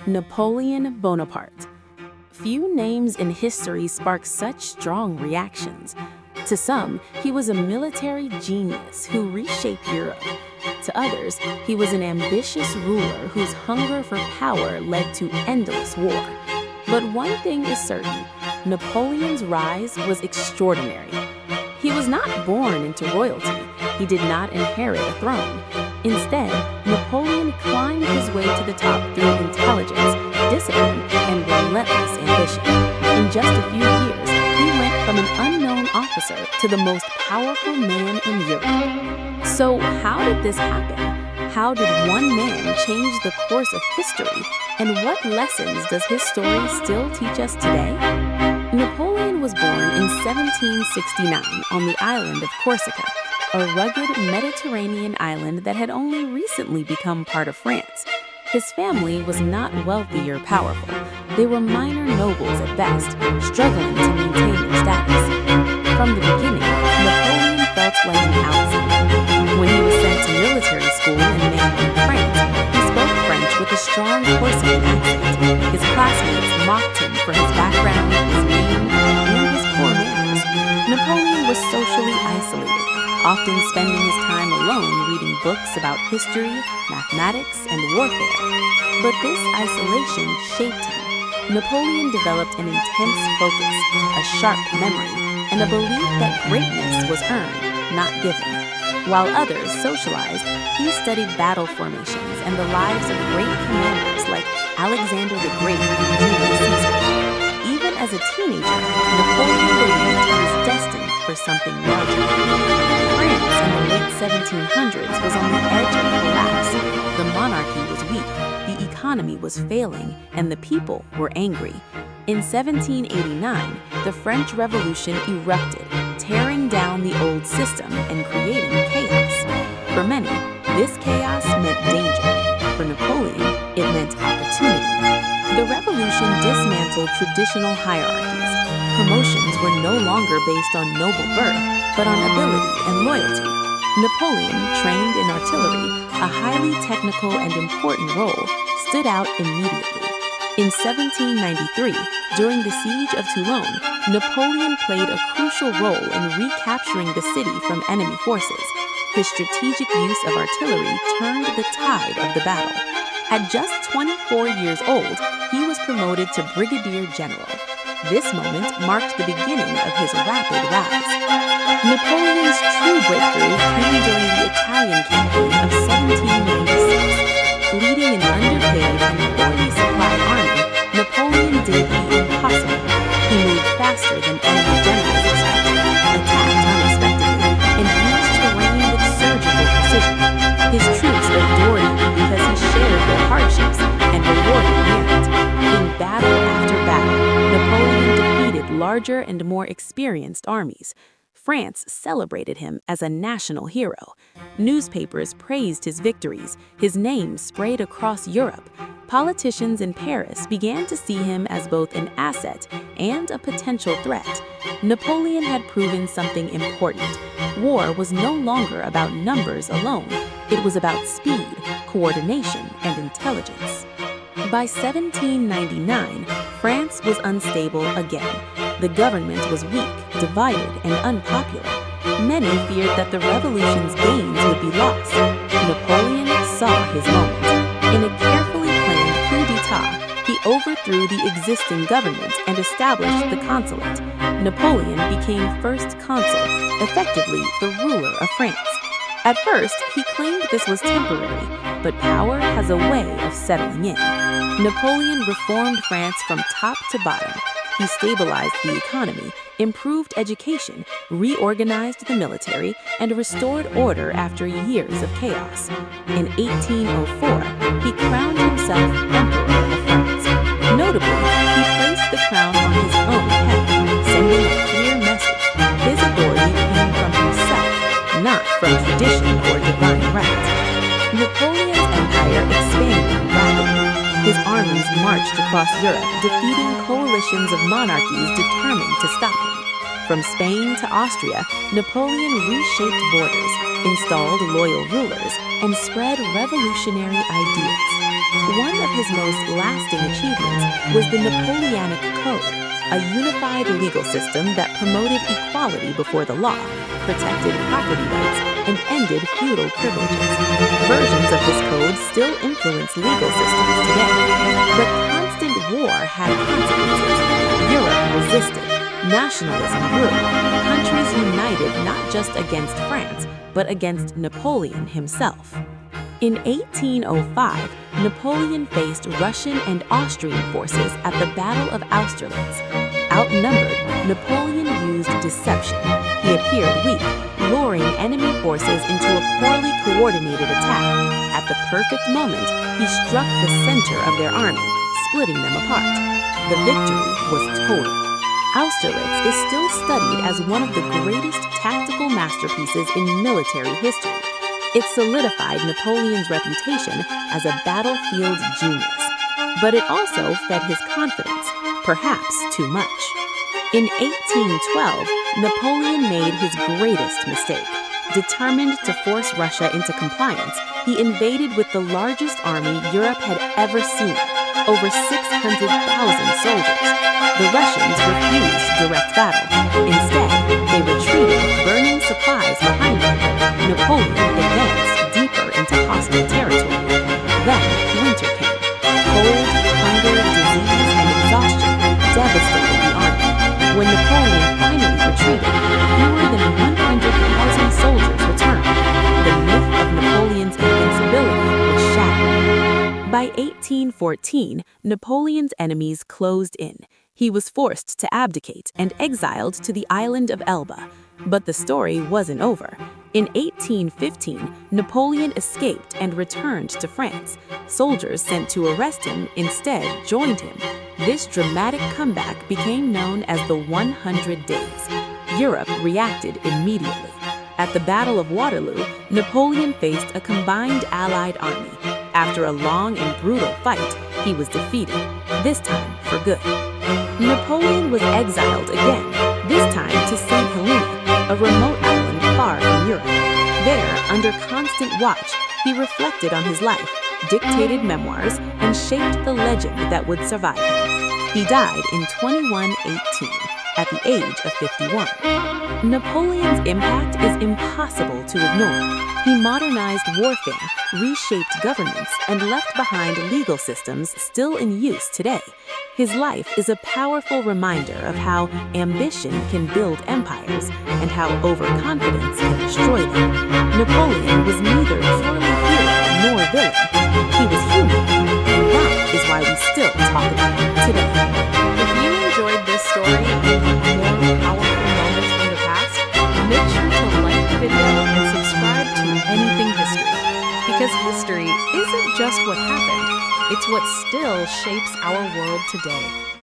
Napoleon Bonaparte. Few names in history spark such strong reactions. To some, he was a military genius who reshaped Europe. To others, he was an ambitious ruler whose hunger for power led to endless war. But one thing is certain, Napoleon's rise was extraordinary. He was not born into royalty. He did not inherit a throne. Instead, Napoleon climbed his way to the top through intelligence, discipline, and relentless ambition. In just a few years, he went from an unknown officer to the most powerful man in Europe. So how did this happen? How did one man change the course of history? And what lessons does his story still teach us today? Napoleon was born in 1769 on the island of Corsica, a rugged Mediterranean island that had only recently become part of France. His family was not wealthy or powerful. They were minor nobles at best, struggling to maintain their status. From the beginning, Napoleon felt like an outsider. When he was sent to military school in mainland France, he spoke French with a strong Corsican accent. His classmates mocked him for his background, his name, and his poor manners. Napoleon was socially isolated, often spending his time alone reading books about history, mathematics, and warfare. But this isolation shaped him. Napoleon developed an intense focus, a sharp memory, and a belief that greatness was earned, not given. While others socialized, he studied battle formations and the lives of great commanders like Alexander the Great and Julius Caesar. Even as a teenager, Napoleon believed he was destined for something larger. France in the late 1700s was on the edge of collapse. The monarchy was weak, the economy was failing, and the people were angry. In 1789, the French Revolution erupted, tearing down the old system and creating chaos. For many, this chaos meant danger. For Napoleon, it meant opportunity. The revolution dismantled traditional hierarchies. Promotions were no longer based on noble birth, but on ability and loyalty. Napoleon, trained in artillery, a highly technical and important role, stood out immediately. In 1793, during the siege of Toulon, Napoleon played a crucial role in recapturing the city from enemy forces. His strategic use of artillery turned the tide of the battle. At just 24 years old, he was promoted to brigadier general. This moment marked the beginning of his rapid rise. Napoleon's true breakthrough came during the Italian campaign of 1796. Leading an underpaid and poorly supplied army, Napoleon did the impossible. He moved faster than enemy generals expected, attacked unexpectedly, and used terrain with surgical precision. His troops adored him because he shared their hardships and rewarded merit. In battle after battle, Napoleon defeated larger and more experienced armies. France celebrated him as a national hero. Newspapers praised his victories. His name sprayed across Europe. Politicians in Paris began to see him as both an asset and a potential threat. Napoleon had proven something important. War was no longer about numbers alone. It was about speed, coordination, and intelligence. By 1799, France was unstable again. The government was weak, divided, and unpopular. Many feared that the revolution's gains would be lost. Napoleon saw his moment. In a carefully planned coup d'etat, he overthrew the existing government and established the consulate. Napoleon became first consul, effectively the ruler of France. At first, he claimed this was temporary, but power has a way of settling in. Napoleon reformed France from top to bottom. He stabilized the economy, improved education, reorganized the military, and restored order after years of chaos. In 1804, he crowned himself Emperor of France. Notably, he placed the crown on his own head, sending a clear message. His authority came from himself, not from tradition or divine right. Napoleon's empire expanded rapidly. His armies marched across Europe, defeating coalitions of monarchies determined to stop him. From Spain to Austria, Napoleon reshaped borders, installed loyal rulers, and spread revolutionary ideas. One of his most lasting achievements was the Napoleonic Code, a unified legal system that promoted equality before the law, protected property rights, and ended feudal privileges. Versions of this code still influence legal systems today, but constant war had consequences. Europe resisted. Nationalism grew. Countries united not just against France, but against Napoleon himself. In 1805, Napoleon faced Russian and Austrian forces at the Battle of Austerlitz. Outnumbered, Napoleon used deception. He appeared weak, luring enemy forces into a poorly coordinated attack. At the perfect moment, he struck the center of their army, splitting them apart. The victory was total. Austerlitz is still studied as one of the greatest tactical masterpieces in military history. It solidified Napoleon's reputation as a battlefield genius. But it also fed his confidence, perhaps too much. In 1812, Napoleon made his greatest mistake. Determined to force Russia into compliance, he invaded with the largest army Europe had ever seen, over 600,000 soldiers. The Russians refused direct battle. Instead, they retreated, burning supplies behind them. Napoleon advanced deeper into hostile territory. Then winter came. Cold, hunger, disease, and exhaustion devastated the army. When Napoleon finally retreated, fewer than 100,000 soldiers returned. The myth of Napoleon's invincibility was shattered. By 1814, Napoleon's enemies closed in. He was forced to abdicate and exiled to the island of Elba. But the story wasn't over. In 1815, Napoleon escaped and returned to France. Soldiers sent to arrest him instead joined him. This dramatic comeback became known as the 100 Days. Europe reacted immediately. At the Battle of Waterloo, Napoleon faced a combined Allied army. After a long and brutal fight, he was defeated, this time for good. Napoleon was exiled again, this time to St. Helena, a remote island far from Europe. There, under constant watch, he reflected on his life, dictated memoirs, and shaped the legend that would survive him. He died in 2118, at the age of 51. Napoleon's impact is impossible to ignore. He modernized warfare, reshaped governments, and left behind legal systems still in use today. His life is a powerful reminder of how ambition can build empires and how overconfidence can destroy them. Napoleon was neither purely hero nor villain. He was human, and that is why we still talk about him today. If you enjoyed this story and more powerful moments from the past, make sure to like the video and subscribe to Anything History. Because history isn't just what happened, it's what still shapes our world today.